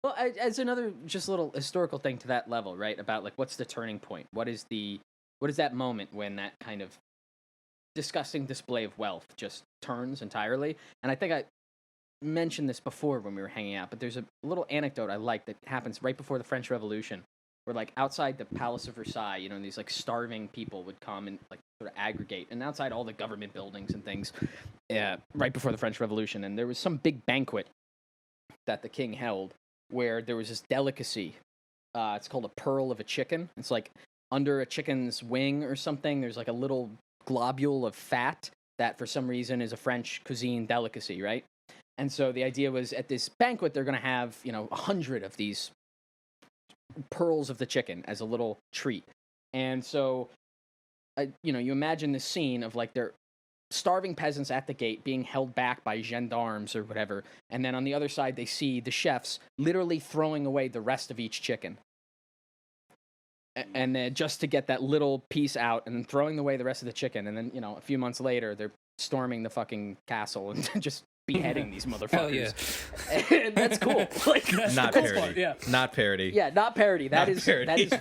Well, as another just little historical thing to that level, right? About like what's the turning point? What is that moment when that kind of disgusting display of wealth just turns entirely? And I think I mentioned this before when we were hanging out, but there's a little anecdote I like that happens right before the French Revolution, where like outside the Palace of Versailles, you know, these like starving people would come and like sort of aggregate, and outside all the government buildings and things, right before the French Revolution, and there was some big banquet that the king held where there was this delicacy. It's called a pearl of a chicken. It's like under a chicken's wing or something. There's like a little globule of fat that for some reason is a French cuisine delicacy, right? And so the idea was at this banquet, they're going to have, 100 of these pearls of the chicken as a little treat. And so, you imagine this scene of like they're starving peasants at the gate being held back by gendarmes or whatever. And then on the other side, they see the chefs literally throwing away the rest of each chicken. And then just to get that little piece out and then throwing away the rest of the chicken. And then, a few months later, they're storming the fucking castle and just beheading these motherfuckers. Hell yeah. And that's cool. Like, not parody. Yeah. Not parody. Yeah, not parody. That is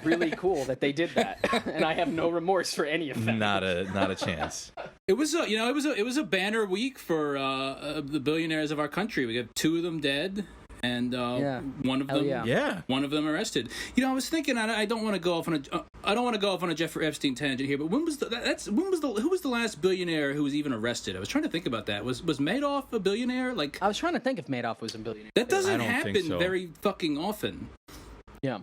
really cool that they did that. And I have no remorse for any of them. Not a chance. It was it was a banner week for the billionaires of our country. We have 2 of them dead. And one of them, one of them arrested. I was thinking, I don't want to go off on a Jeffrey Epstein tangent here, but who was the last billionaire who was even arrested? I was trying to think about that. Was Madoff a billionaire? Like, I was trying to think if Madoff was a billionaire. That doesn't happen very fucking often. Yeah.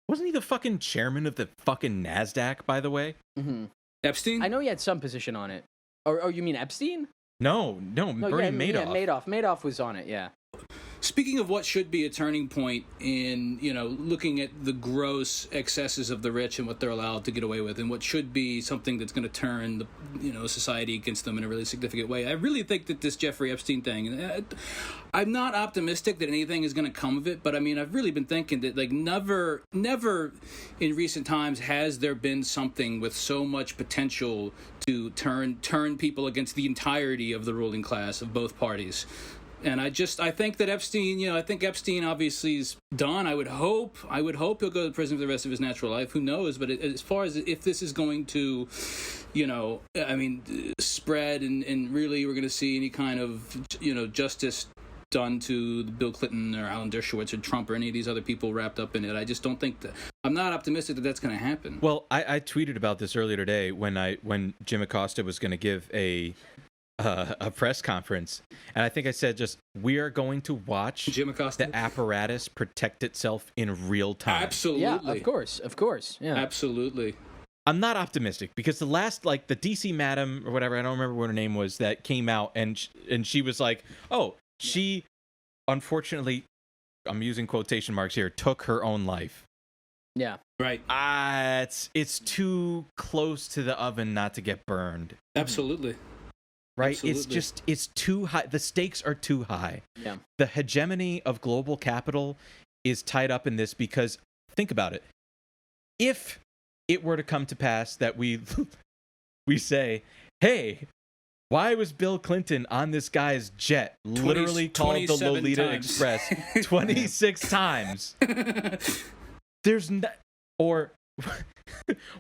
Wasn't he the fucking chairman of the fucking NASDAQ, by the way? Mm-hmm. Epstein? I know he had some position on it. Or you mean Epstein? No, Bernie Madoff. Yeah, Madoff was on it, yeah. Speaking of what should be a turning point in, looking at the gross excesses of the rich and what they're allowed to get away with, and what should be something that's going to turn society against them in a really significant way, I really think that this Jeffrey Epstein thing, I'm not optimistic that anything is going to come of it, but I mean, I've really been thinking that like never in recent times has there been something with so much potential to turn people against the entirety of the ruling class of both parties. And I think that Epstein, Epstein obviously is done. I would hope he'll go to prison for the rest of his natural life. Who knows? But as far as if this is going to, spread and really we're going to see any kind of, justice done to Bill Clinton or Alan Dershowitz or Trump or any of these other people wrapped up in it, I just don't think that. I'm not optimistic that that's going to happen. Well, I tweeted about this earlier today when Jim Acosta was going to give a press conference, and I think I said we are going to watch Jim Acosta? The apparatus protect itself in real time. Absolutely. Yeah, of course. Yeah. Absolutely. I'm not optimistic because the last, the DC madam or whatever, I don't remember what her name was, that came out and she was like, she unfortunately, I'm using quotation marks here, took her own life. Yeah. Right. It's too close to the oven not to get burned. Absolutely. Right? Absolutely. It's too high. The stakes are too high. Yeah. The hegemony of global capital is tied up in this because, think about it. If it were to come to pass that we say, hey, why was Bill Clinton on this guy's jet, literally called the Lolita times. Express 26 times? There's or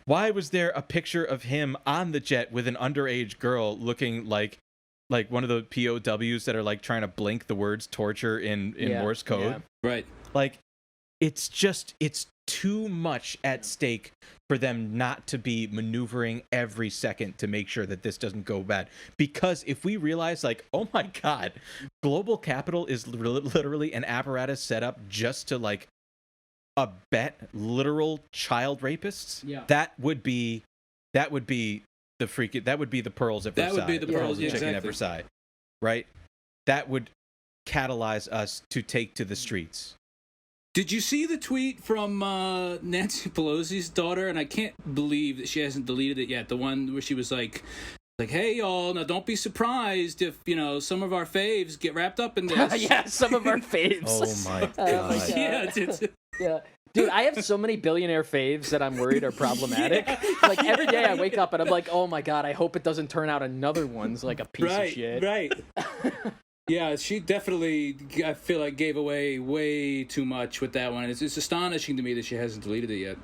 why was there a picture of him on the jet with an underage girl looking like one of the POWs that are trying to blink the words torture in Morse code? Yeah. Right. It's too much at stake for them not to be maneuvering every second to make sure that this doesn't go bad. Because if we realize oh my God, global capital is literally an apparatus set up just to abet literal child rapists, that would be the pearls at Versailles. That would be the pearls, chicken at Versailles, right? That would catalyze us to take to the streets. Did you see the tweet from Nancy Pelosi's daughter? And I can't believe that she hasn't deleted it yet. The one where she was like, hey, y'all, now don't be surprised if, some of our faves get wrapped up in this. Yeah, some of our faves. Oh, my God. Yeah. Dude, I have so many billionaire faves that I'm worried are problematic. Every day I wake up and I'm like, oh, my God, I hope it doesn't turn out another one's a piece of shit. Right. Yeah, she definitely, I feel like, gave away way too much with that one. It's astonishing to me that she hasn't deleted it yet.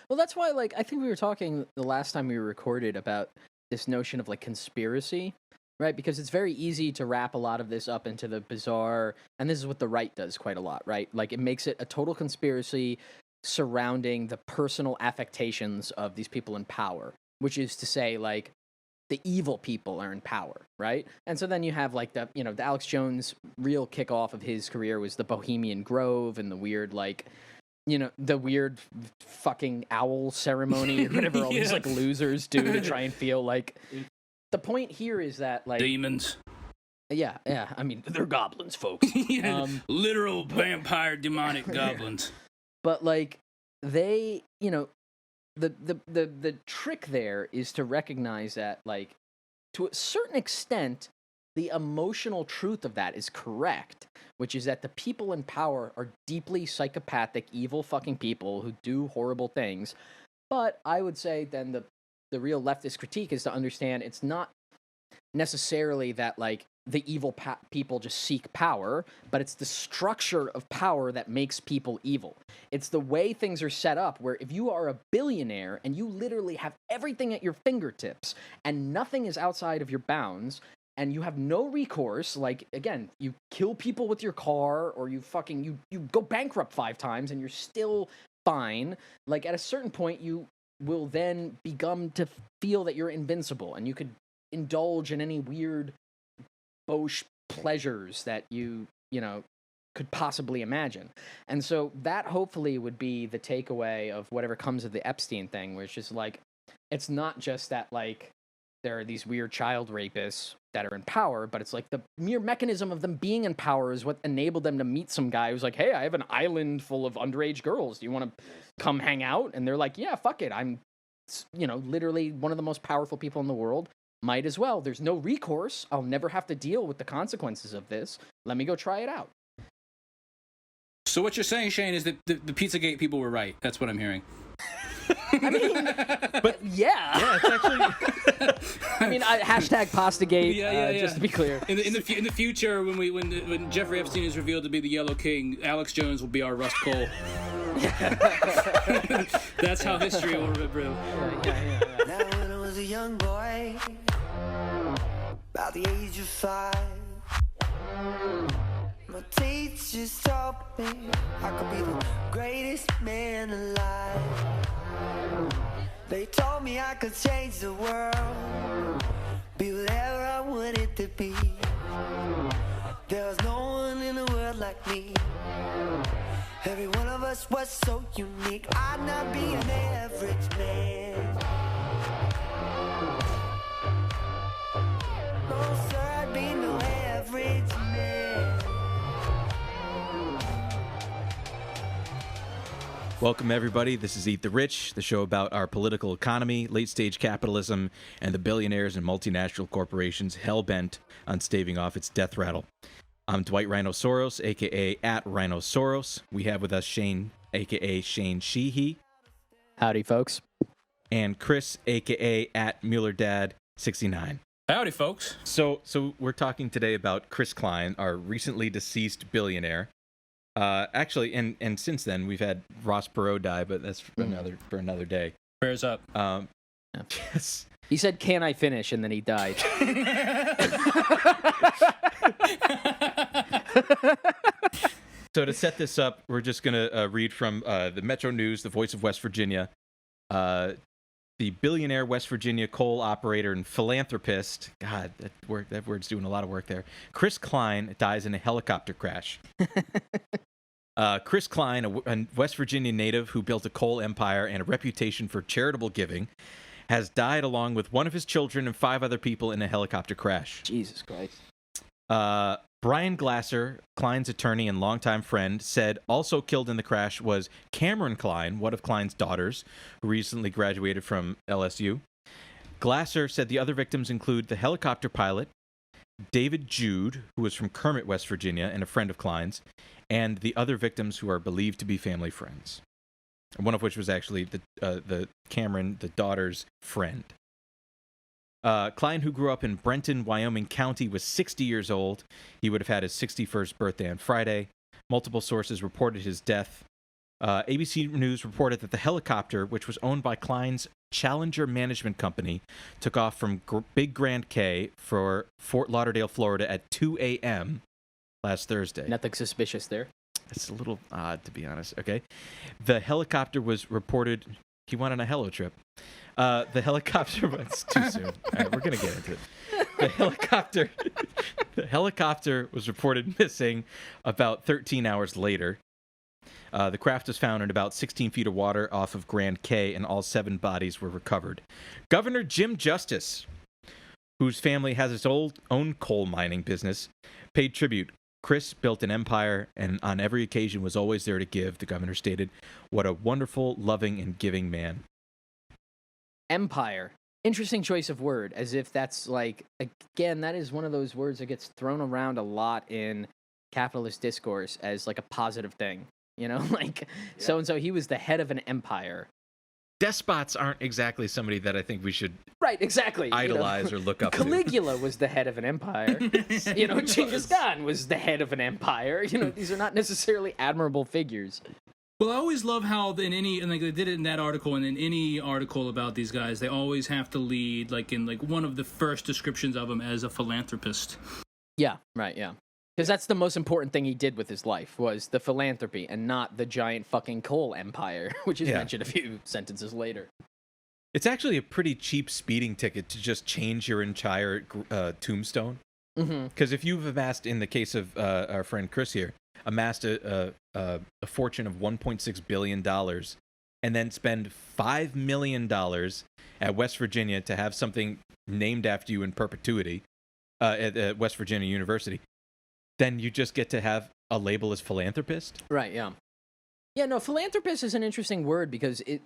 Well, that's why, like, I think we were talking the last time we recorded about this notion of, like, conspiracy, right? Because it's very easy to wrap a lot of this up into the bizarre, and this is what the right does quite a lot, right? Like, it makes it a total conspiracy surrounding the personal affectations of these people in power, which is to say, like, the evil people are in power, right? And so then you have, like, the Alex Jones real kickoff of his career was the Bohemian Grove and the weird, like, the weird fucking owl ceremony or whatever all these, like, losers do to try and feel like... The point here is that, like... Demons. Yeah, I mean, they're goblins, folks. Literal vampire demonic goblins. But, like, they, the trick there is to recognize that, like, to a certain extent, the emotional truth of that is correct, which is that the people in power are deeply psychopathic, evil fucking people who do horrible things. But I would say then the real leftist critique is to understand it's not necessarily that, like, the evil people just seek power, but it's the structure of power that makes people evil. It's the way things are set up where if you are a billionaire and you literally have everything at your fingertips and nothing is outside of your bounds and you have no recourse, like, again, you kill people with your car or you go bankrupt 5 times and you're still fine, like, at a certain point you will then begin to feel that you're invincible and you could indulge in any weird gauche pleasures that you could possibly imagine. And so that hopefully would be the takeaway of whatever comes of the Epstein thing, which is, like, it's not just that, like, there are these weird child rapists that are in power, but it's like the mere mechanism of them being in power is what enabled them to meet some guy who's like, hey, I have an island full of underage girls. Do you want to come hang out? And they're like, yeah, fuck it. I'm, literally one of the most powerful people in the world. Might as well. There's no recourse. I'll never have to deal with the consequences of this. Let me go try it out. So what you're saying, Shane, is that the Pizzagate people were right. That's what I'm hearing. I mean, but yeah, it's actually. I mean, hashtag Pastagate. Just to be clear. In the future, when Jeffrey Epstein is revealed to be the Yellow King, Alex Jones will be our Rust Cole. That's how history will remember him. Yeah. Now when I was a young boy, about the age of 5, my teachers taught me I could be the greatest man alive. They told me I could change the world, be whatever I wanted to be. There was no one in the world like me. Every one of us was so unique. I'd not be an average man. No, sir, I'd be no average man. Welcome, everybody. This is Eat the Rich, the show about our political economy, late-stage capitalism, and the billionaires and multinational corporations hell-bent on staving off its death rattle. I'm Dwight Rhinoceros, a.k.a. at Rhinoceros. We have with us Shane, a.k.a. Shane Sheehy. Howdy, folks. And Chris, a.k.a. at MuellerDad69. Howdy, folks. So we're talking today about Chris Cline, our recently deceased billionaire. Actually, and since then we've had Ross Perot die, but that's for another day. Prayers up. Yes. He said, "Can I finish?" and then he died. So to set this up, we're just gonna read from the Metro News, the Voice of West Virginia. The billionaire West Virginia coal operator and philanthropist, God, that word's doing a lot of work there. Chris Cline dies in a helicopter crash. Chris Cline, a West Virginia native who built a coal empire and a reputation for charitable giving, has died along with one of his children and 5 other people in a helicopter crash. Jesus Christ. Brian Glasser, Cline's attorney and longtime friend, said also killed in the crash was Cameron Cline, one of Cline's daughters, who recently graduated from LSU. Glasser said the other victims include the helicopter pilot, David Jude, who was from Kermit, West Virginia, and a friend of Cline's, and the other victims who are believed to be family friends. One of which was actually the Cameron, the daughter's friend. Cline, who grew up in Brenton, Wyoming County, was 60 years old. He would have had his 61st birthday on Friday. Multiple sources reported his death. ABC News reported that the helicopter, which was owned by Cline's Challenger Management Company, took off from Big Grand Cay for Fort Lauderdale, Florida at 2 a.m. last Thursday. Nothing suspicious there. It's a little odd, to be honest. Okay. The helicopter was reported... He went on a hello trip. The helicopter... It's too soon. All right, we're going to get into it. The helicopter was reported missing about 13 hours later. The craft was found in about 16 feet of water off of Grand Cay, and all 7 bodies were recovered. Governor Jim Justice, whose family has its own coal mining business, paid tribute. Chris built an empire, and on every occasion was always there to give, the governor stated. What a wonderful, loving, and giving man. Empire. Interesting choice of word, as if that's like, again, that is one of those words that gets thrown around a lot in capitalist discourse as like a positive thing. You know, like, so-and-so, he was the head of an empire. Despots aren't exactly somebody that I think we should right, exactly, idolize or look up to. Caligula was the head of an empire. Genghis Khan was the head of an empire. These are not necessarily admirable figures. Well, I always love how in any, and like they did it in that article, and in any article about these guys, they always have to lead, like in like one of the first descriptions of him, as a philanthropist. Yeah, right, yeah. Because that's the most important thing he did with his life, was the philanthropy, and not the giant fucking coal empire, which is mentioned a few sentences later. It's actually a pretty cheap speeding ticket to just change your entire tombstone. Because if you've amassed, in the case of our friend Chris here, amassed a fortune of $1.6 billion, and then spend $5 million at West Virginia to have something named after you in perpetuity at West Virginia University, then you just get to have a label as philanthropist? Right, yeah. Yeah, no, philanthropist is an interesting word because it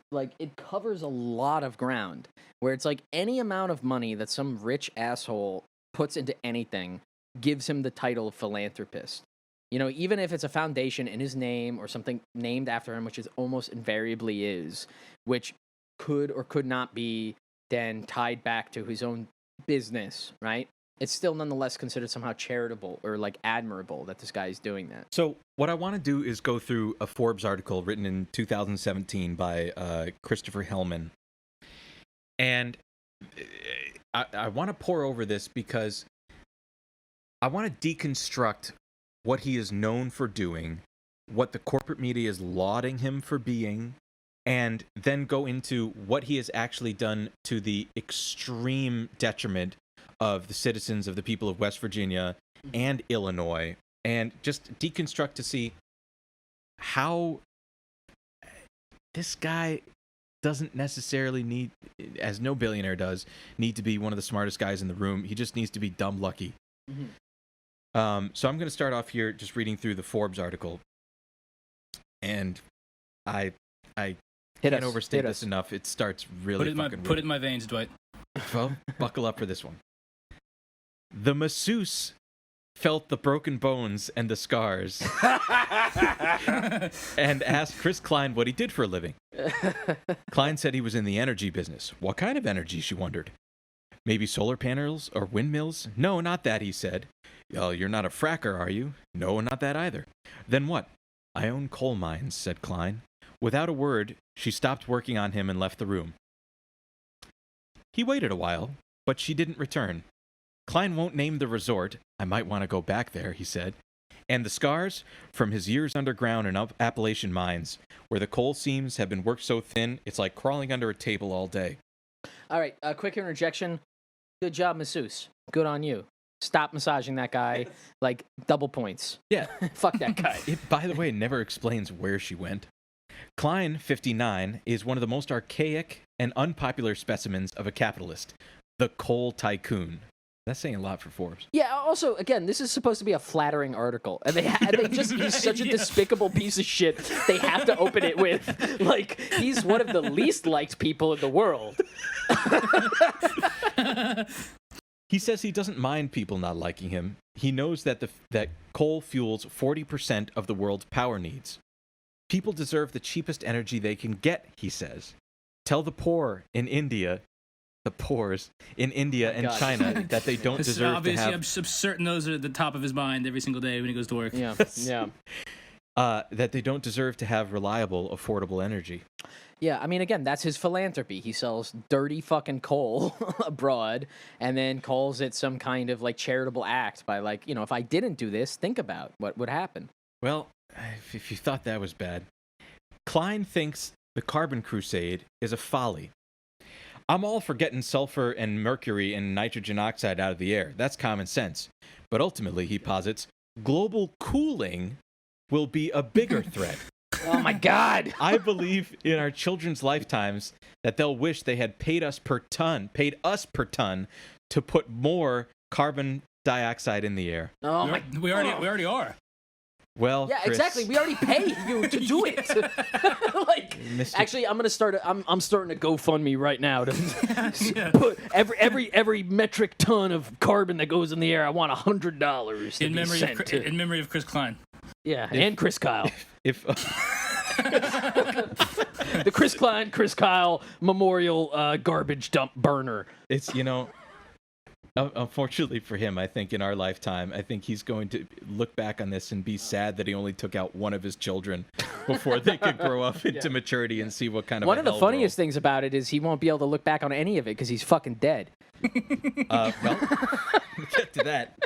covers a lot of ground, where it's like any amount of money that some rich asshole puts into anything gives him the title of philanthropist. Even if it's a foundation in his name or something named after him, which is almost invariably is, which could or could not be then tied back to his own business, right? It's still nonetheless considered somehow charitable or like admirable that this guy is doing that. So what I want to do is go through a Forbes article written in 2017 by Christopher Hellman. And I want to pour over this because I want to deconstruct what he is known for doing, what the corporate media is lauding him for being, and then go into what he has actually done to the extreme detriment of the citizens of the people of West Virginia and Illinois, and just deconstruct to see how this guy doesn't necessarily need, as no billionaire does, need to be one of the smartest guys in the room. He just needs to be dumb lucky. So I'm going to start off here just reading through the Forbes article, and I can't overstate this enough. It starts really put it in my veins, Dwight. Well, buckle up for this one. The masseuse felt the broken bones and the scars and asked Chris Cline what he did for a living. Cline said he was in the energy business. What kind of energy, she wondered. Maybe solar panels or windmills? No, not that, he said. Oh, you're not a fracker, are you? No, not that either. Then what? I own coal mines, said Cline. Without a word, she stopped working on him and left the room. He waited a while, but she didn't return. Cline won't name the resort. I might want to go back there, he said. And the scars? From his years underground in Appalachian mines, where the coal seams have been worked so thin, it's like crawling under a table all day. All right, a quick interjection. Good job, masseuse. Good on you. Stop massaging that guy. Like, double points. Yeah. Fuck that guy. It, by the way, never explains where she went. Cline, 59, is one of the most archaic and unpopular specimens of a capitalist, the coal tycoon. That's saying a lot for Forbes. Yeah, also, again, this is supposed to be a flattering article. And he's such a despicable piece of shit, they have to open it with, like, he's one of the least liked people in the world. He says he doesn't mind people not liking him. He knows that that coal fuels 40% of the world's power needs. People deserve the cheapest energy they can get, he says. Tell the poor in India the pores in India and God. China that they don't deserve to Obviously, have. I'm certain those are at the top of his mind every single day when he goes to work. Yeah, yeah. That they don't deserve to have reliable, affordable energy. Yeah, I mean, again, that's his philanthropy. He sells dirty fucking coal abroad and then calls it some kind of, like, charitable act by, like, you know, if I didn't do this, think about what would happen. Well, if you thought that was bad, Cline thinks the carbon crusade is a folly. I'm all for getting sulfur and mercury and nitrogen oxide out of the air. That's common sense. But ultimately, he posits, global cooling will be a bigger threat. Oh, my God. I believe in our children's lifetimes that they'll wish they had paid us per ton to put more carbon dioxide in the air. Oh, my We already are. Well, Yeah, Chris, exactly. We already pay you to do it. Like, Mr. actually, I'm gonna start. I'm starting a GoFundMe right now to put every metric ton of carbon that goes in the air. I want $100 In memory of Chris Cline. Yeah, and Chris Kyle. If The Chris Kyle Memorial Garbage Dump Burner. it's, unfortunately for him, I think in our lifetime, I think he's going to look back on this and be sad that he only took out one of his children before they could grow up into maturity and see what kind of One of the funniest things about it is he won't be able to look back on any of it because he's fucking dead. Well, we'll get to that.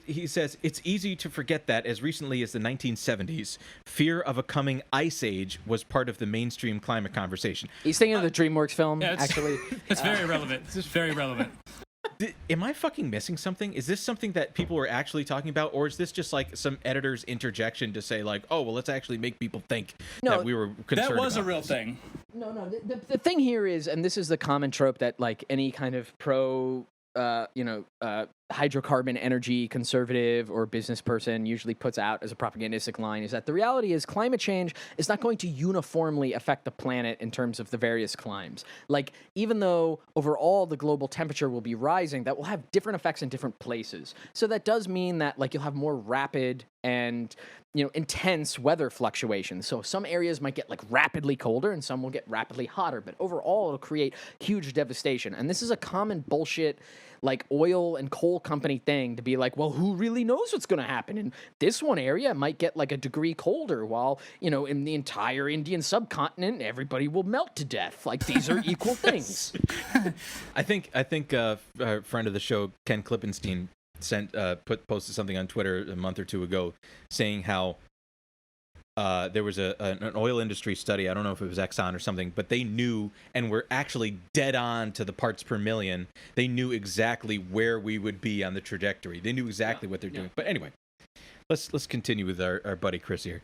He says, it's easy to forget that as recently as the 1970s, fear of a coming ice age was part of the mainstream climate conversation. He's thinking of the DreamWorks film, Yeah, actually. It's very relevant. It's very relevant. Am I fucking missing something? Is this something that people were actually talking about, or is this just like some editor's interjection to say, like, oh, well, let's actually make people think that we were concerned That was about a real this? thing. No. The thing here is, and this is the common trope that, like, any kind of hydrocarbon energy conservative or business person usually puts out as a propagandistic line, is that the reality is climate change is not going to uniformly affect the planet in terms of the various climes. Like, even though overall the global temperature will be rising, that will have different effects in different places. So that does mean that, like, you'll have more rapid and intense weather fluctuations. So some areas might get, like, rapidly colder and some will get rapidly hotter, but overall it'll create huge devastation. And this is a common bullshit, like, oil and coal company thing to be like, well, who really knows what's going to happen? In this one area, it might get like a degree colder, while, in the entire Indian subcontinent, everybody will melt to death. Like, these are equal things. I think a friend of the show, Ken Klippenstein, posted something on Twitter a month or two ago saying how there was an oil industry study. I don't know if it was Exxon or something, but they knew and were actually dead on to the parts per million. They knew exactly where we would be on the trajectory. They knew exactly what they're doing. But anyway, let's continue with our buddy Chris here.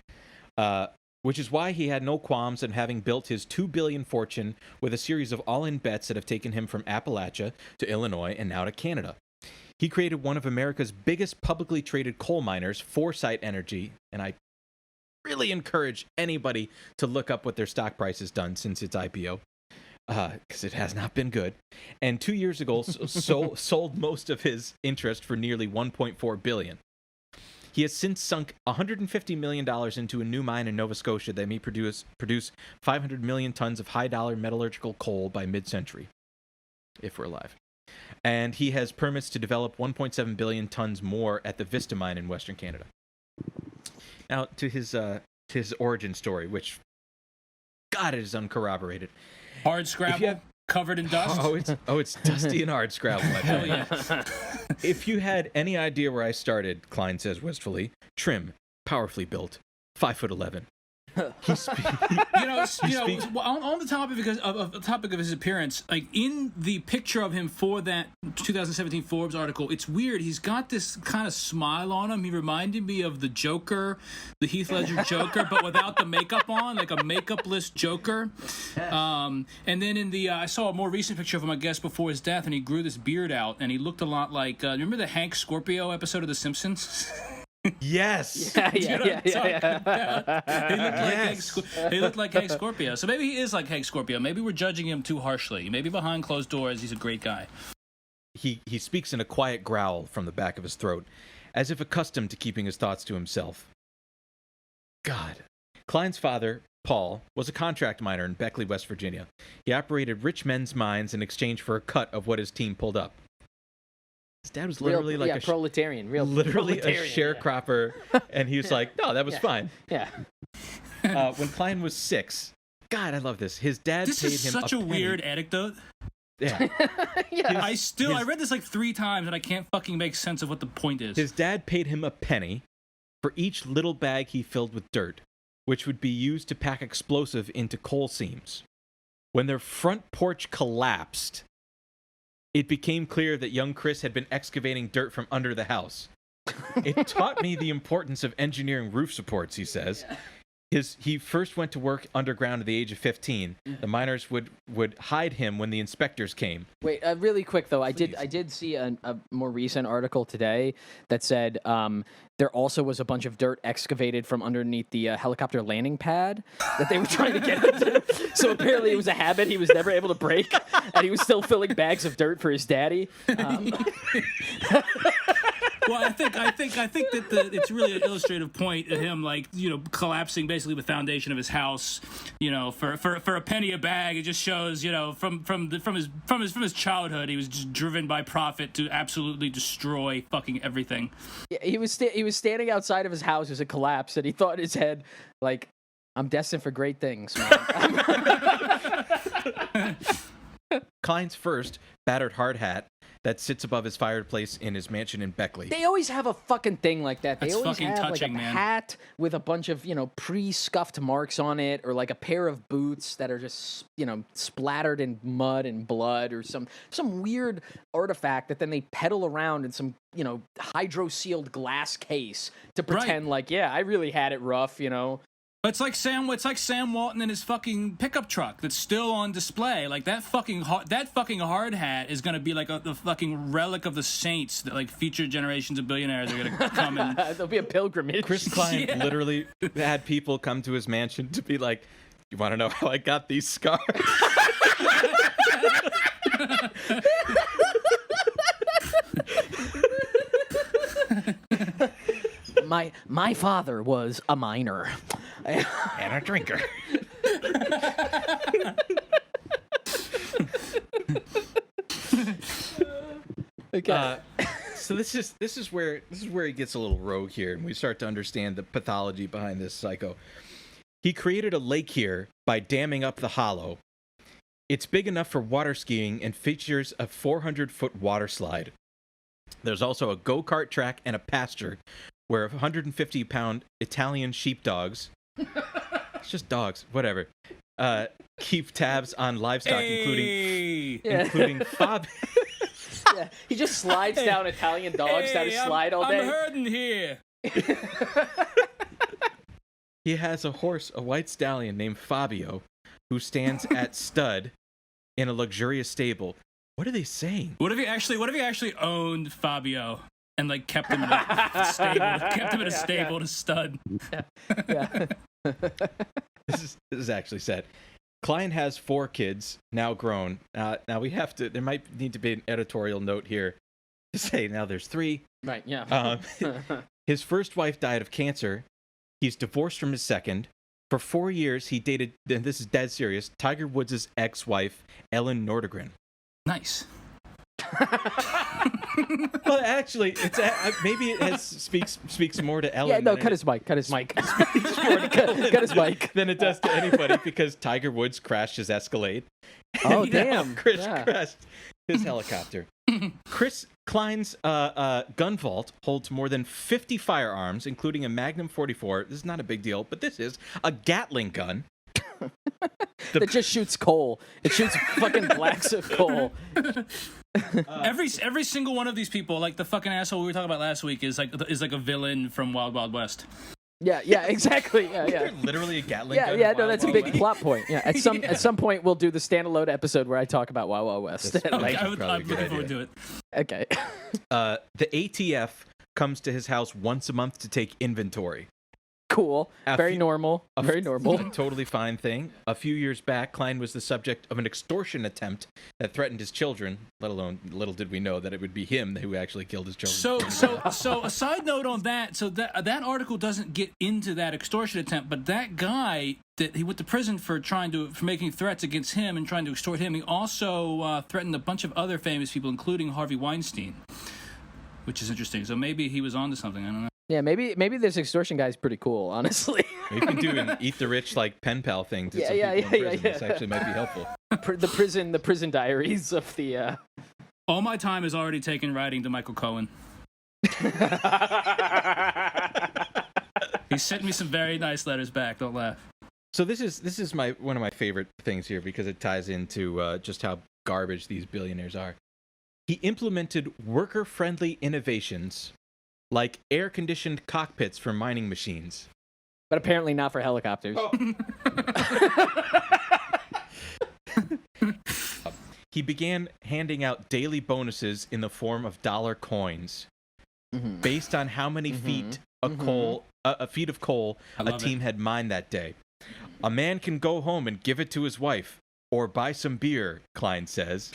Which is why he had no qualms in having built his $2 billion fortune with a series of all-in bets that have taken him from Appalachia to Illinois and now to Canada. He created one of America's biggest publicly traded coal miners, Foresight Energy, and I really encourage anybody to look up what their stock price has done since its IPO, because it has not been good. And 2 years ago, sold most of his interest for nearly $1.4 billion. He has since sunk $150 million into a new mine in Nova Scotia that may produce 500 million tons of high-dollar metallurgical coal by mid-century, if we're alive. And he has permits to develop 1.7 billion tons more at the Vista mine in Western Canada. Now, to his origin story, which, God, it is uncorroborated. Hard scrabble, covered in dust. It's dusty and hard scrabble. Hell yeah. If you had any idea where I started, Cline says wistfully, trim, powerfully built, 5'11". On the topic of his appearance, like in the picture of him for that 2017 Forbes article, it's weird. He's got this kind of smile on him. He reminded me of the Joker, the Heath Ledger Joker, but without the makeup on, like a makeupless Joker. And then I saw a more recent picture of him, I guess, before his death, and he grew this beard out, and he looked a lot like. Remember the Hank Scorpio episode of The Simpsons? Yes. Yeah. He looked like Hank Scorpio. So maybe he is like Hank Scorpio. Maybe we're judging him too harshly. Maybe behind closed doors, he's a great guy. He speaks in a quiet growl from the back of his throat, as if accustomed to keeping his thoughts to himself. God. Cline's father, Paul, was a contract miner in Beckley, West Virginia. He operated rich men's mines in exchange for a cut of what his team pulled up. His dad was literally like proletarian, literally proletarian, a sharecropper, and he was like, "No, that was fine." Yeah. When Cline was 6, God, I love this. His dad This paid is him such a weird anecdote. Yeah. Yeah. I read this like 3 times and I can't fucking make sense of what the point is. His dad paid him a penny for each little bag he filled with dirt, which would be used to pack explosive into coal seams. When their front porch collapsed, it became clear that young Chris had been excavating dirt from under the house. It taught me the importance of engineering roof supports, he says. He first went to work underground at the age of 15. The miners would hide him when the inspectors came. Wait, really quick though, I did see a more recent article today that said there also was a bunch of dirt excavated from underneath the helicopter landing pad that they were trying to get into. So apparently it was a habit he was never able to break, and he was still filling bags of dirt for his daddy. Well, I think that it's really an illustrative point of him, like, you know, collapsing basically the foundation of his house, you know, for a penny a bag. It just shows, you know, from his childhood, he was just driven by profit to absolutely destroy fucking everything. Yeah, he was standing outside of his house as it collapsed, and he thought in his head, like, I'm destined for great things, man. Cline's first battered hard hat that sits above his fireplace in his mansion in Beckley. They always have a fucking thing like that. They That's always fucking have touching, like a man. hat with a bunch of, you know, pre-scuffed marks on it, or like a pair of boots that are just, you know, splattered in mud and blood, or some weird artifact that then they peddle around in some, you know, hydro-sealed glass case to pretend like, yeah, I really had it rough, you know. It's like Sam Walton and his fucking pickup truck that's still on display. Like that fucking hard hat is gonna be like the fucking relic of the saints that like future generations of billionaires are gonna come and. There'll be a pilgrimage. Chris Cline literally had people come to his mansion to be like, "You want to know how I got these scars?" My father was a miner. And a drinker. Okay. So this is where he gets a little rogue here, and we start to understand the pathology behind this psycho. He created a lake here by damming up the hollow. It's big enough for water skiing and features a 400-foot water slide. There's also a go-kart track and a pasture where 150-pound Italian sheepdogs, it's just dogs, whatever, keep tabs on livestock, including Fab. Yeah, he just slides down Italian dogs down his slide all day. I'm herding here. He has a horse, a white stallion named Fabio, who stands at stud in a luxurious stable. What are they saying? What if he actually owned Fabio and like kept him in a stable, to stud? Yeah. This is actually said. Cline has 4 kids, now grown. Now there might need to be an editorial note here to say now there's 3. Right, yeah. His first wife died of cancer. He's divorced from his second. For 4 years, he dated, and this is dead serious, Tiger Woods' ex-wife, Ellen Nordegren. Nice. Well, actually, it's maybe it speaks more to Ellen. Yeah, no, cut his mic. Cut his mic. Than it does to anybody, because Tiger Woods crashed his Escalade. Oh, damn. Chris crashed his helicopter. Chris Cline's gun vault holds more than 50 firearms, including a Magnum 44. This is not a big deal, but this is a Gatling gun. That just shoots coal. It shoots fucking blacks of coal. Every single one of these people, like the fucking asshole we were talking about last week, is like a villain from Wild Wild West. Yeah, exactly. Yeah. Literally a Gatling gun. Yeah, no, that's a big plot point. Yeah, at some point we'll do the standalone episode where I talk about Wild Wild West. I'm looking forward to it. Okay. The ATF comes to his house once a month to take inventory. Cool. Very normal. Very normal. A totally fine thing. A few years back, Cline was the subject of an extortion attempt that threatened his children, let alone, little did we know that it would be him who actually killed his children. So a side note on that, so that article doesn't get into that extortion attempt, but that guy that he went to prison for making threats against him and trying to extort him, he also threatened a bunch of other famous people, including Harvey Weinstein, which is interesting. So maybe he was onto something, I don't know. Yeah, maybe this extortion guy's pretty cool, honestly. You can do an eat the rich like pen pal thing to some people in prison. This actually might be helpful. The prison diaries of the. All my time is already taken writing to Michael Cohen. He sent me some very nice letters back. Don't laugh. So this is one of my favorite things here because it ties into just how garbage these billionaires are. He implemented worker-friendly innovations like air-conditioned cockpits for mining machines. But apparently not for helicopters. Oh. He began handing out daily bonuses in the form of dollar coins based on how many feet a feet of coal a team had mined that day. A man can go home and give it to his wife or buy some beer, Cline says.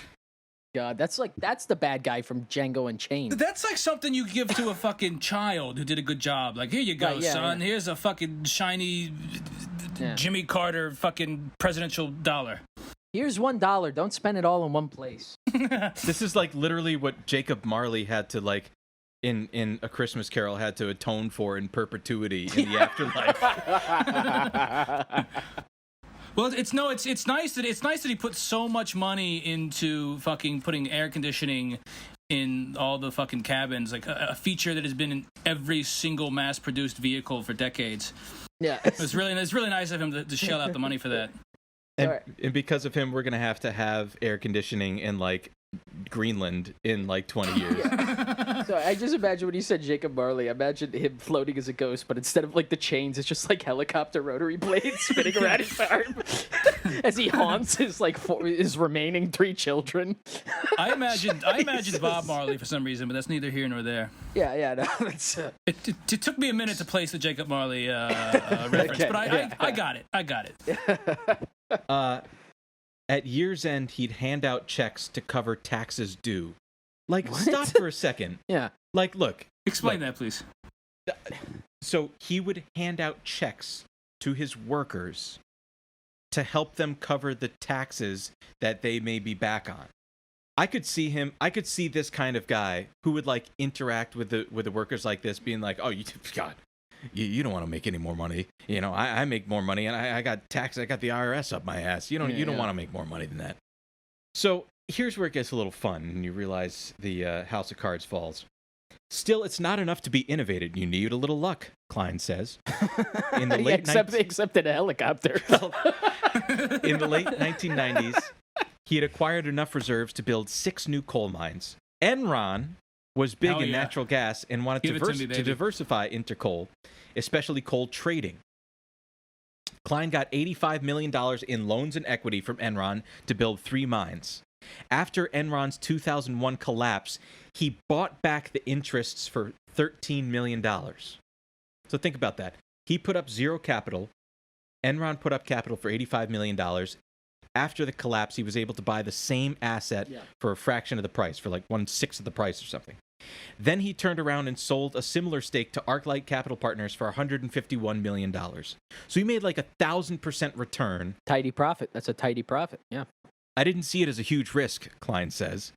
God, that's the bad guy from Django Unchained. That's like something you give to a fucking child who did a good job. Like, here you go, son. Yeah. Here's a fucking shiny Jimmy Carter fucking presidential dollar. Here's $1. Don't spend it all in one place. This is like literally what Jacob Marley had to like in A Christmas Carol had to atone for in perpetuity in the afterlife. Well, it's nice that he put so much money into fucking putting air conditioning in all the fucking cabins, like a feature that has been in every single mass-produced vehicle for decades. Yeah, it's really nice of him to shell out the money for that. And because of him, we're gonna have air conditioning in like Greenland in like 20 years. Yeah. So I just imagine when you said Jacob Marley, I imagine him floating as a ghost, but instead of like the chains, it's just like helicopter rotary blades spinning around his arm as he haunts his remaining 3 children. I imagined Bob Marley for some reason, but that's neither here nor there. Yeah, no, it's. It took me a minute to place the Jacob Marley reference, okay, but I got it. At year's end, he'd hand out checks to cover taxes due. Like, what? Stop for a second. Yeah. Like, look. Explain that, please. So he would hand out checks to his workers to help them cover the taxes that they may be back on. I could see this kind of guy who would like interact with the workers like this, being like, "Oh, you don't want to make any more money. You know, I make more money, and I got the IRS up my ass. You don't want to make more money than that." So here's where it gets a little fun, and you realize the house of cards falls. Still, it's not enough to be innovative. You need a little luck, Cline says. In the late except in a helicopter. In the late 1990s, he had acquired enough reserves to build 6 new coal mines. Enron was big in natural gas and wanted to diversify into coal, especially coal trading. Cline got $85 million in loans and equity from Enron to build 3 mines. After Enron's 2001 collapse, he bought back the interests for $13 million. So think about that. He put up zero capital. Enron put up capital for $85 million. After the collapse, he was able to buy the same asset for a fraction of the price, for like 1/6 of the price or something. Then he turned around and sold a similar stake to ArcLight Capital Partners for $151 million. So he made like 1,000% return. Tidy profit. That's a tidy profit. Yeah. I didn't see it as a huge risk, Cline says.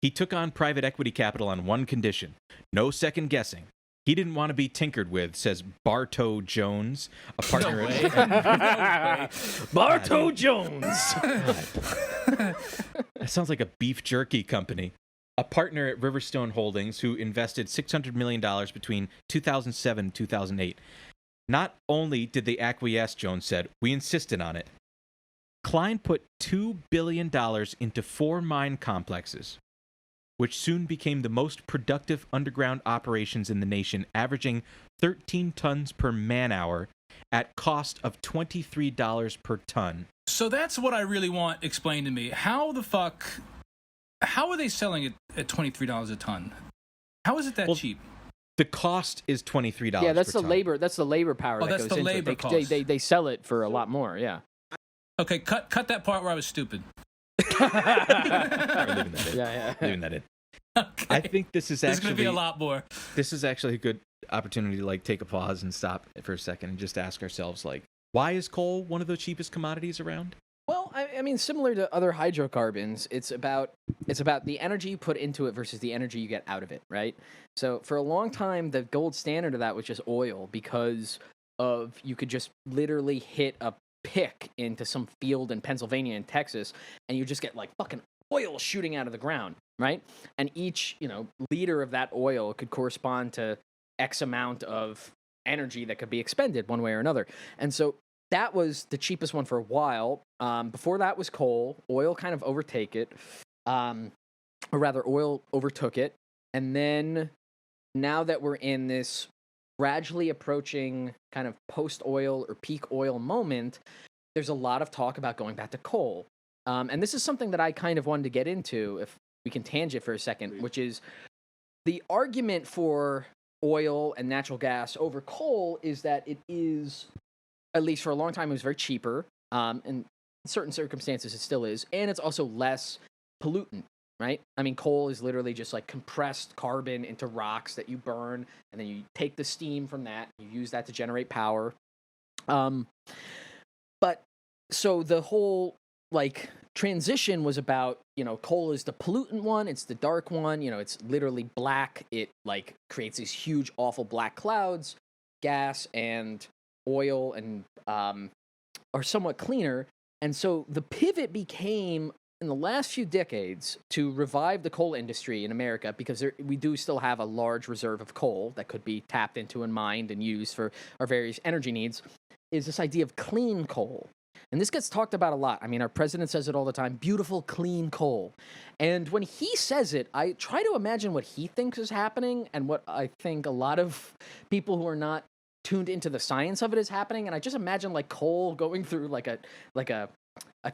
He took on private equity capital on one condition: no second guessing. He didn't want to be tinkered with, says Bartow Jones, a partner at Bartow Jones. That sounds like a beef jerky company. A partner at Riverstone Holdings who invested $600 million between 2007 and 2008. Not only did they acquiesce, Jones said, we insisted on it. Cline put $2 billion into 4 mine complexes, which soon became the most productive underground operations in the nation, averaging 13 tons per man-hour at cost of $23 per ton. So that's what I really want explained to me. How are they selling it at $23 a ton? How is it that cheap? The cost is $23. Yeah, that's per the ton. labor. That's the labor power that that's goes the into labor it. cost. They sell it for a lot more. Yeah. Okay, cut that part where I was stupid. We're leaving that in. Yeah. Leaving that in. Okay. I think this is There's going to be actually a lot more. this is actually a good opportunity to like take a pause and stop for a second and just ask ourselves like, why is coal one of the cheapest commodities around? Well, I mean, similar to other hydrocarbons, it's about the energy you put into it versus the energy you get out of it, right? So for a long time, the gold standard of that was just oil because of you could just literally hit a pick into some field in Pennsylvania and Texas, and you just get like fucking oil shooting out of the ground, right? And each liter of that oil could correspond to X amount of energy that could be expended one way or another, and so that was the cheapest one for a while. Before that was coal. Oil kind of overtake it, or rather, oil overtook it. And then now that we're in this gradually approaching kind of post-oil or peak oil moment, there's a lot of talk about going back to coal. And this is something that I kind of wanted to get into, if we can tangent for a second, which is the argument for oil and natural gas over coal is that it is, at least for a long time, it was very cheaper. And in certain circumstances, it still is. And it's also less pollutant, right? I mean, coal is literally just like compressed carbon into rocks that you burn, and then you take the steam from that, you use that to generate power. But so the whole like transition was about, coal is the pollutant one, it's the dark one, it's literally black. It like creates these huge, awful black clouds. Gas and oil and are somewhat cleaner. And so the pivot became, in the last few decades, to revive the coal industry in America, because we do still have a large reserve of coal that could be tapped into and mined and used for our various energy needs, is this idea of clean coal. And this gets talked about a lot. I mean, our president says it all the time, beautiful, clean coal. And when he says it, I try to imagine what he thinks is happening and what I think a lot of people who are not tuned into the science of it is happening. And I just imagine like coal going through like a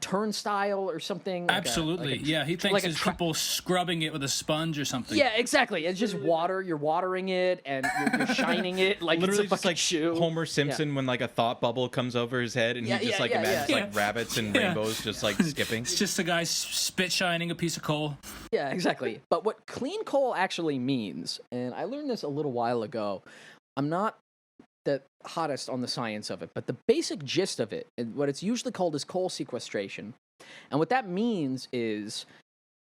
turnstile or something. Absolutely. Yeah, he thinks it's people scrubbing it with a sponge or something. Yeah, exactly. It's just water. You're watering it and you're shining it like Literally it's a just fucking like shoe. Homer Simpson when like a thought bubble comes over his head and he just imagines like rabbits and rainbows just like skipping. It's just a guy spit shining a piece of coal. Yeah, exactly. But what clean coal actually means, and I learned this a little while ago, I'm not the hottest on the science of it, but the basic gist of it, and what it's usually called, is coal sequestration. And what that means is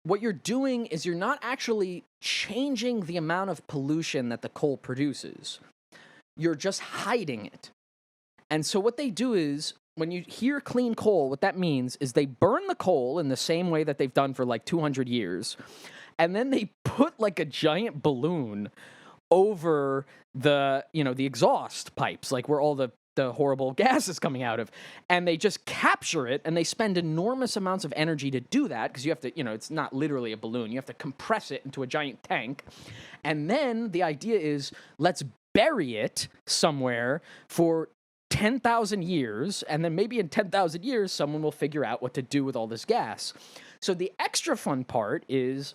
what you're doing is you're not actually changing the amount of pollution that the coal produces. You're just hiding it. And so what they do is, when you hear clean coal, what that means is they burn the coal in the same way that they've done for like 200 years, and then they put like a giant balloon over the exhaust pipes, like where all the horrible gas is coming out of, and they just capture it, and they spend enormous amounts of energy to do that, because you have to, it's not literally a balloon, you have to compress it into a giant tank, and then the idea is, let's bury it somewhere for 10,000 years, and then maybe in 10,000 years, someone will figure out what to do with all this gas. So the extra fun part is,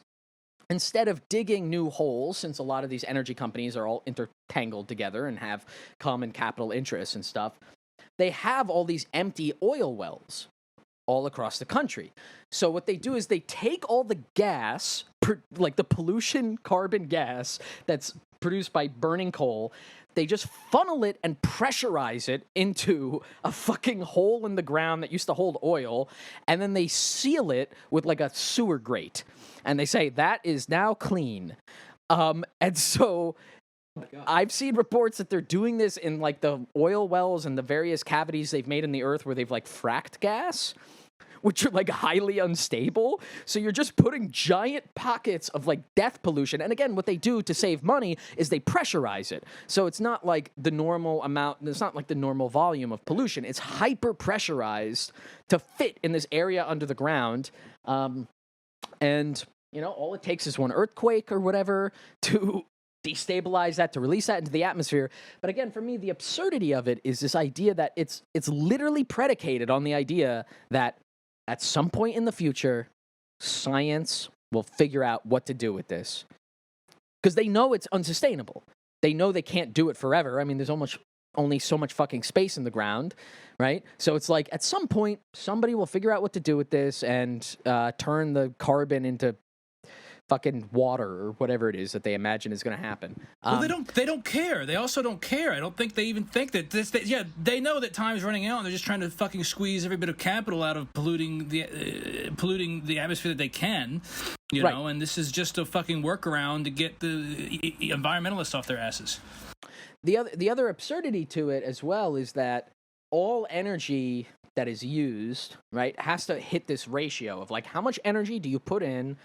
instead of digging new holes, since a lot of these energy companies are all intertangled together and have common capital interests and stuff, they have all these empty oil wells all across the country. So what they do is they take all the gas, like the pollution carbon gas that's produced by burning coal, they just funnel it and pressurize it into a fucking hole in the ground that used to hold oil, and then they seal it with like a sewer grate. And they say, that is now clean. And so I've seen reports that they're doing this in like the oil wells and the various cavities they've made in the earth where they've like fracked gas, which are like highly unstable. So you're just putting giant pockets of like death pollution. And again, what they do to save money is they pressurize it. So it's not like the normal amount, it's not like the normal volume of pollution. It's hyper pressurized to fit in this area under the ground. And all it takes is one earthquake or whatever to destabilize that, to release that into the atmosphere. But again, for me, the absurdity of it is this idea that it's literally predicated on the idea that at some point in the future, science will figure out what to do with this. Because they know it's unsustainable. they know they can't do it forever. I mean, there's almost only so much fucking space in the ground, right? So it's like at some point somebody will figure out what to do with this and turn the carbon into fucking water or whatever it is that they imagine is going to happen. Well, they don't care. They also don't care. I don't think they even think that this. They know that time is running out, and they're just trying to fucking squeeze every bit of capital out of polluting the atmosphere that they can. You know, and this is just a fucking workaround to get the environmentalists off their asses. The other absurdity to it as well is that all energy that is used, right, has to hit this ratio of like how much energy do you put in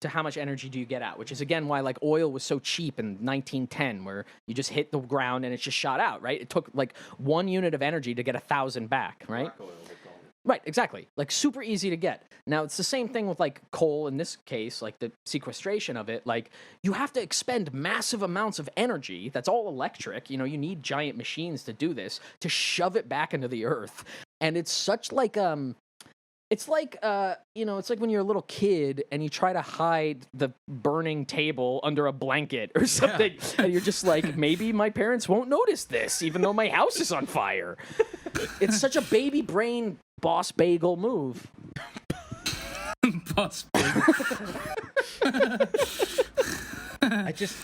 to how much energy do you get out, which is again why like oil was so cheap in 1910, where you just hit the ground and it just shot out, right? It took like 1 unit of energy to get 1,000 back, right? Black oil, they call it. Right, exactly. Like super easy to get. Now it's the same thing with like coal in this case, like the sequestration of it. Like you have to expend massive amounts of energy. That's all electric. You know, you need giant machines to do this, to shove it back into the earth. And it's such like it's like, you know, it's like when you're a little kid and you try to hide the burning table under a blanket or something. Yeah. And you're just like, maybe my parents won't notice this, even though my house is on fire. It's such a baby brain boss bagel move. Boss bagel. I just,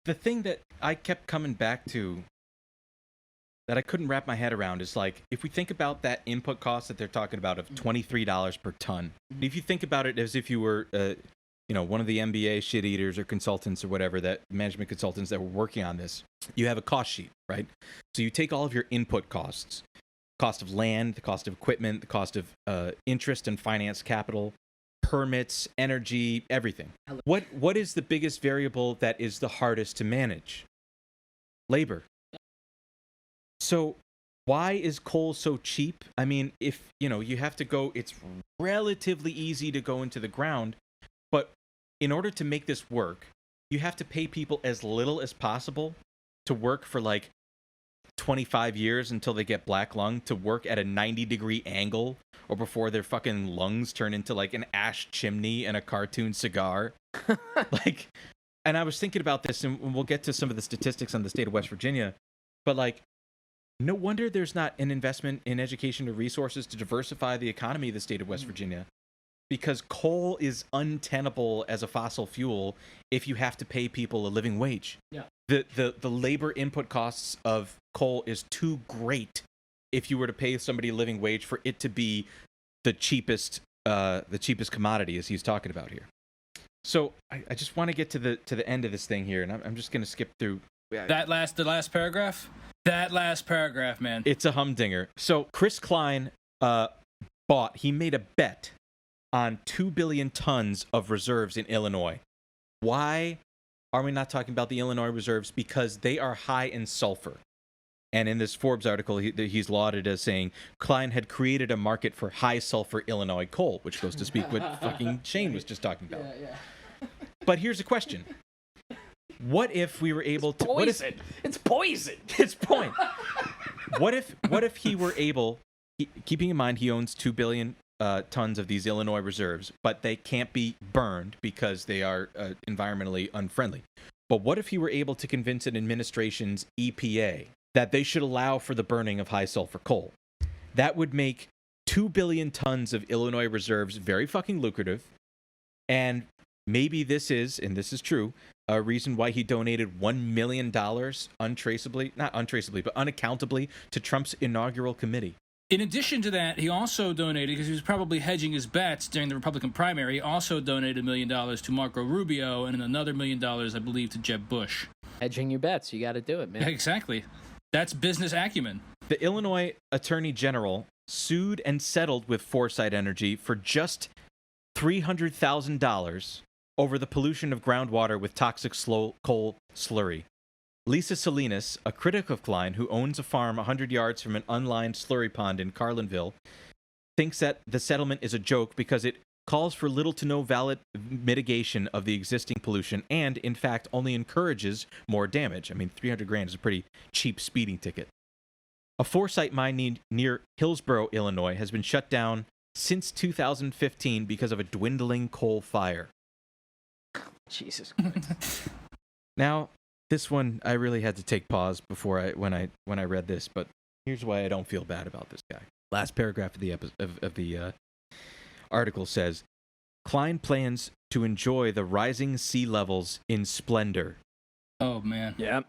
the thing that I kept coming back to that I couldn't wrap my head around is like, if we think about that input cost that they're talking about of $23 per ton, if you think about it as if you were, you know, one of the MBA shit eaters or consultants or whatever, that management consultants that were working on this, you have a cost sheet, right? So you take all of your input costs, cost of land, the cost of equipment, the cost of interest and finance capital, permits, energy, everything. What is the biggest variable that is the hardest to manage? Labor. So why is coal so cheap? I mean, if, you know, you have to go, it's relatively easy to go into the ground, but in order to make this work, you have to pay people as little as possible to work for like 25 years until they get black lung, to work at a 90-degree angle, or before their fucking lungs turn into like an ash chimney and a cartoon cigar. Like, and I was thinking about this, and we'll get to some of the statistics on the state of West Virginia, but like, no wonder there's not an investment in education or resources to diversify the economy of the state of West Virginia, because coal is untenable as a fossil fuel if you have to pay people a living wage. Yeah. The labor input costs of coal is too great if you were to pay somebody a living wage for it to be the cheapest commodity, as he's talking about here. So I just want to get to the end of this thing here, and I'm just going to skip through the last paragraph. That last paragraph, man. It's a humdinger. So Chris Cline he made a bet on 2 billion tons of reserves in Illinois. Why are we not talking about the Illinois reserves? Because they are high in sulfur. And in this Forbes article, he's lauded as saying Cline had created a market for high sulfur Illinois coal, which goes to speak what fucking Shane was just talking about. Yeah. But here's a question. What if we were able to... Poison. It's poison. It's point. What if he were able... keeping in mind he owns 2 billion tons of these Illinois reserves, but they can't be burned because they are environmentally unfriendly. But what if he were able to convince an administration's EPA that they should allow for the burning of high sulfur coal? That would make 2 billion tons of Illinois reserves very fucking lucrative. And maybe this is, and this is true, a reason why he donated $1 million unaccountably to Trump's inaugural committee. In addition to that, he also donated, because he was probably hedging his bets during the Republican primary, he also donated $1 million to Marco Rubio and another $1 million, I believe, to Jeb Bush. Hedging your bets. You got to do it, man. Exactly. That's business acumen. The Illinois Attorney General sued and settled with Foresight Energy for just $300,000 over the pollution of groundwater with toxic coal slurry. Lisa Salinas, a critic of Cline who owns a farm 100 yards from an unlined slurry pond in Carlinville, thinks that the settlement is a joke because it calls for little to no valid mitigation of the existing pollution and, in fact, only encourages more damage. I mean, $300,000 is a pretty cheap speeding ticket. A Foresight mine near Hillsborough, Illinois, has been shut down since 2015 because of a dwindling coal fire. Jesus Christ. Now, This one I really had to take pause before when I read this, but here's why I don't feel bad about this guy. Last paragraph of the article says, Cline plans to enjoy the rising sea levels in splendor. Oh man. Yep.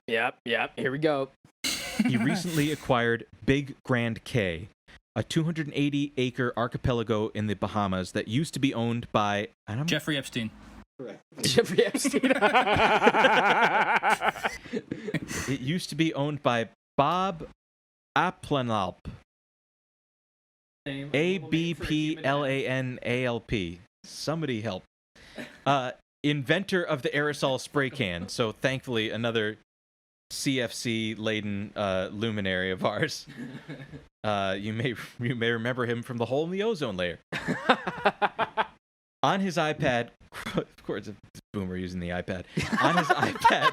Here we go. He recently acquired Big Grand Cay, a 280-acre archipelago in the Bahamas that used to be owned by Jeffrey Epstein. Correct. Jeffrey Epstein. It used to be owned by Bob Aplanalp. Abplanalp. Somebody help. Inventor of the aerosol spray can. So thankfully, another CFC-laden luminary of ours. You may remember him from the hole in the ozone layer. On his iPad, of course, it's Boomer using the iPad. On his iPad,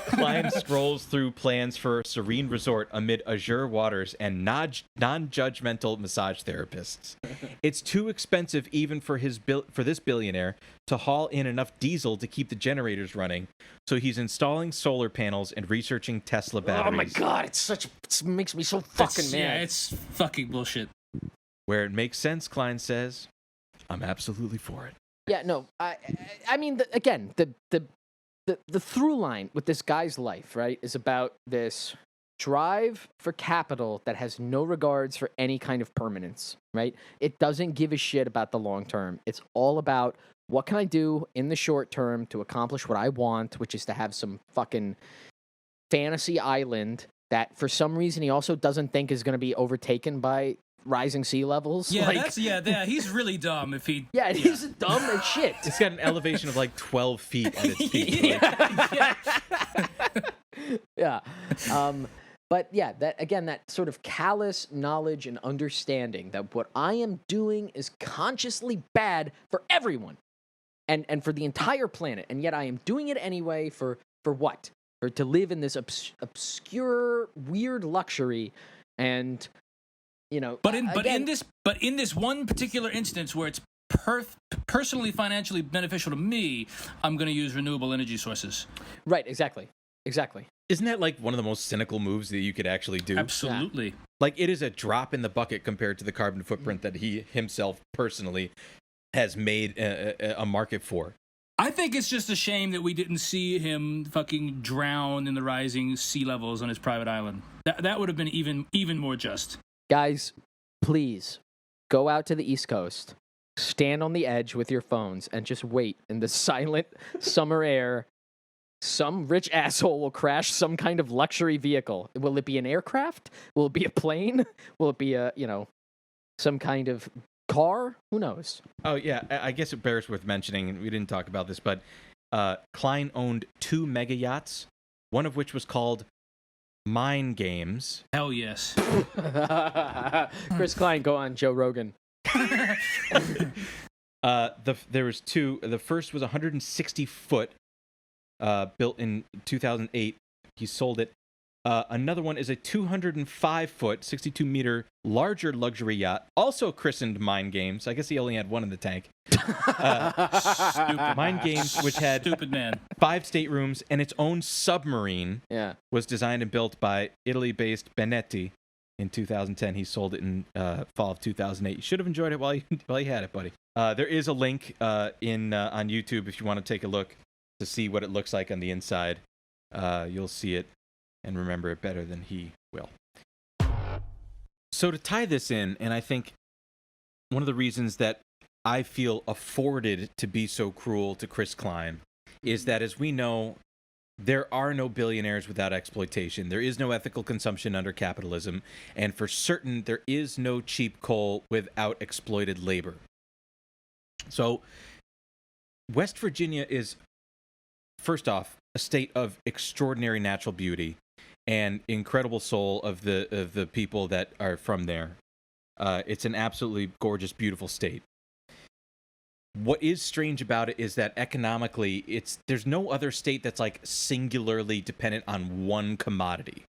Cline scrolls through plans for a serene resort amid azure waters and non-judgmental massage therapists. It's too expensive even for this billionaire to haul in enough diesel to keep the generators running, so he's installing solar panels and researching Tesla batteries. Oh my god, it makes me so fucking mad. Yeah, it's fucking bullshit. Where it makes sense, Cline says, I'm absolutely for it. Yeah, no, I mean, the through line with this guy's life, right, is about this drive for capital that has no regards for any kind of permanence, right? It doesn't give a shit about the long term. It's all about what can I do in the short term to accomplish what I want, which is to have some fucking fantasy island that for some reason he also doesn't think is going to be overtaken by rising sea levels. Yeah, he's really dumb if he... Yeah, he's dumb as shit. It's got an elevation of like 12 feet at its peak. Yeah. But yeah, that sort of callous knowledge and understanding that what I am doing is consciously bad for everyone and for the entire planet, and yet I am doing it anyway for what? For to live in this obscure, weird luxury, and But in this one particular instance where it's personally financially beneficial to me, I'm going to use renewable energy sources. Right, exactly. Isn't that like one of the most cynical moves that you could actually do? Absolutely. Yeah. Like, it is a drop in the bucket compared to the carbon footprint that he himself personally has made a market for. I think it's just a shame that we didn't see him fucking drown in the rising sea levels on his private island. That would have been even more just. Guys, please go out to the East Coast, stand on the edge with your phones, and just wait in the silent summer air. Some rich asshole will crash some kind of luxury vehicle. Will it be an aircraft? Will it be a plane? Will it be some kind of car? Who knows? Oh, yeah. I guess it bears worth mentioning, and we didn't talk about this, but Cline owned 2 mega yachts, one of which was called Mind Games. Hell yes. Chris Cline, go on, Joe Rogan. There was 2. The first was 160 foot, built in 2008. He sold it. Another one is a 205 foot, 62 meter larger luxury yacht, also christened Mind Games. I guess he only had one in the tank. Stupid. Mind Games, which had Stupid man. 5 staterooms and its own submarine, was designed and built by Italy-based Benetti in 2010. He sold it in fall of 2008. You should have enjoyed it while you had it, buddy. There is a link on YouTube if you want to take a look to see what it looks like on the inside. You'll see it and remember it better than he will. So to tie this in, and I think one of the reasons that I feel afforded to be so cruel to Chris Cline is that, as we know, there are no billionaires without exploitation. There is no ethical consumption under capitalism. And for certain, there is no cheap coal without exploited labor. So West Virginia is, first off, a state of extraordinary natural beauty and incredible soul of the people that are from there. It's an absolutely gorgeous, beautiful state. What is strange about it is that economically, there's no other state that's like singularly dependent on one commodity.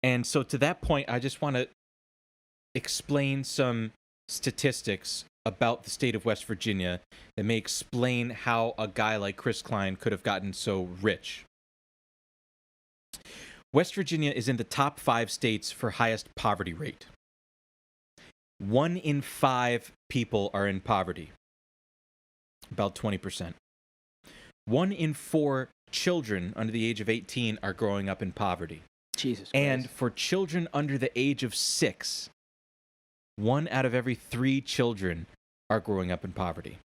And so to that point, I just want to explain some statistics about the state of West Virginia that may explain how a guy like Chris Cline could have gotten so rich. West Virginia is in the top 5 states for highest poverty rate. 1 in 5 people are in poverty. About 20%. 1 in 4 children under the age of 18 are growing up in poverty. Jesus Christ. And for children under the age of 6, 1 out of every 3 children are growing up in poverty.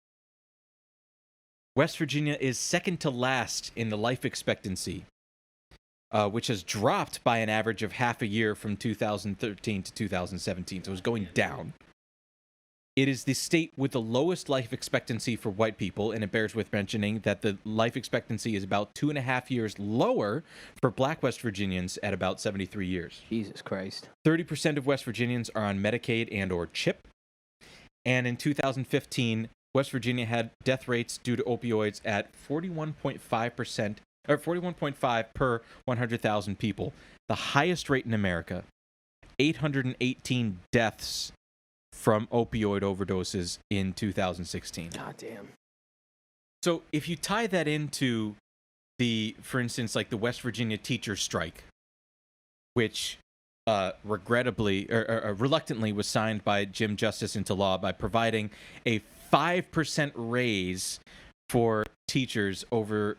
West Virginia is second to last in the life expectancy, which has dropped by an average of half a year from 2013 to 2017. So it was going down. It is the state with the lowest life expectancy for white people, and it bears with mentioning that the life expectancy is about 2.5 years lower for black West Virginians at about 73 years. Jesus Christ. 30% of West Virginians are on Medicaid and or CHIP. And in 2015, West Virginia had death rates due to opioids at 41.5%, or 41.5 per 100,000 people. The highest rate in America. 818 deaths from opioid overdoses in 2016. God damn. So if you tie that into for instance, like the West Virginia teachers strike, which regrettably or reluctantly was signed by Jim Justice into law by providing a 5% raise for teachers over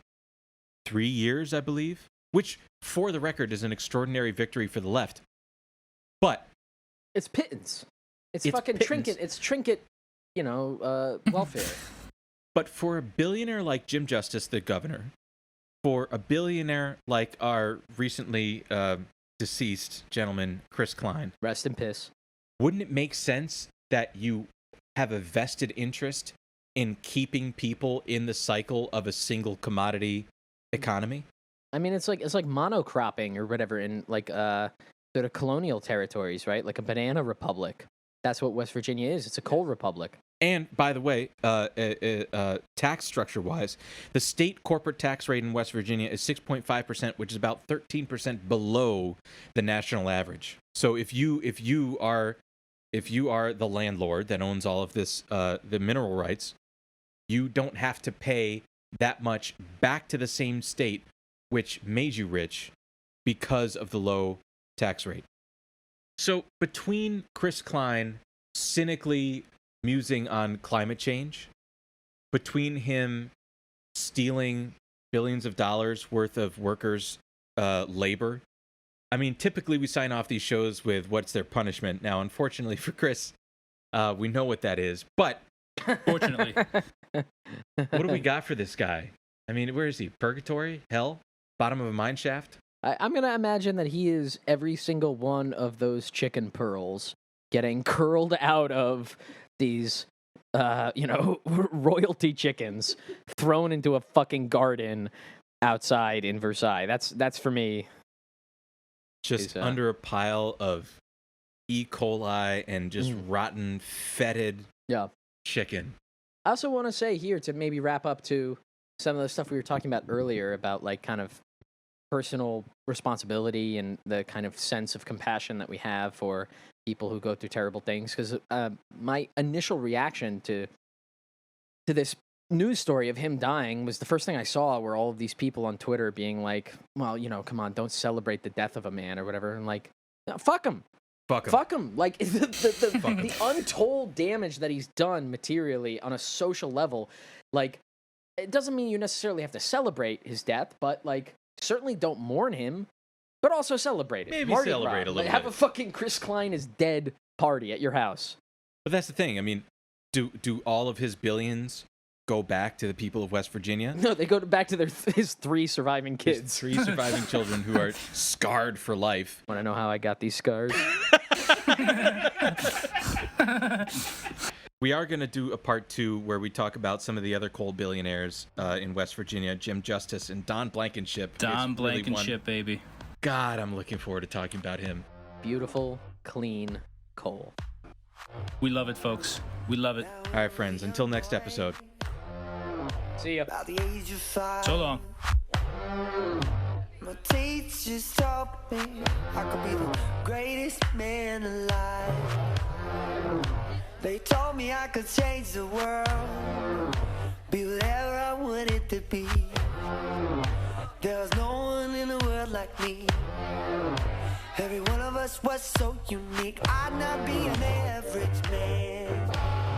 3 years, I believe, which, for the record, is an extraordinary victory for the left. But it's pittance. It's fucking pittance. trinket. It's trinket, welfare. But for a billionaire like Jim Justice, the governor, for a billionaire like our recently deceased gentleman, Chris Cline, Rest in piss. wouldn't it make sense that you have a vested interest in keeping people in the cycle of a single commodity economy? I mean, it's like monocropping or whatever in like sort of colonial territories, right? Like a banana republic. That's what West Virginia is. It's a coal republic. And by the way, tax structure-wise, the state corporate tax rate in West Virginia is 6.5%, which is about 13% below the national average. So if you are the landlord that owns all of this, the mineral rights, you don't have to pay that much back to the same state which made you rich because of the low tax rate. So between Chris Cline cynically musing on climate change, between him stealing billions of dollars worth of workers' labor, I mean, typically we sign off these shows with what's their punishment. Now, unfortunately for Chris, we know what that is. But Fortunately. what do we got for this guy? I mean, where is he? Purgatory? Hell? Bottom of a mine shaft? I'm going to imagine that he is every single one of those chicken pearls getting curled out of these, royalty chickens thrown into a fucking garden outside in Versailles. That's for me. Just under a pile of E. coli and just rotten, fetid chicken. I also want to say here to maybe wrap up to some of the stuff we were talking about earlier about like kind of personal responsibility and the kind of sense of compassion that we have for people who go through terrible things. Because my initial reaction to this news story of him dying was the first thing I saw were all of these people on Twitter being like, well, come on, don't celebrate the death of a man or whatever. And like, no, fuck him. Fuck him. Like the untold damage that he's done materially on a social level, like it doesn't mean you necessarily have to celebrate his death, but like certainly don't mourn him, but also celebrate it. Maybe Mardi celebrate Gras. a little Have bit. a fucking Chris Cline is dead party at your house. But that's the thing. I mean, do all of his billions go back to the people of West Virginia? No, they go back to his 3 surviving kids. His 3 surviving children who are scarred for life. Want to know how I got these scars? We are going to do a part 2 where we talk about some of the other coal billionaires in West Virginia, Jim Justice and Don Blankenship. Don Blankenship, baby. God, I'm looking forward to talking about him. Beautiful, clean coal. We love it, folks. We love it. All right, friends, until next episode. See ya. By the age of 5, So long. my teachers taught me I could be the greatest man alive. They told me I could change the world, be whatever I wanted to be. There's no one in the world like me. Every one of us was so unique. I'd not be an average man.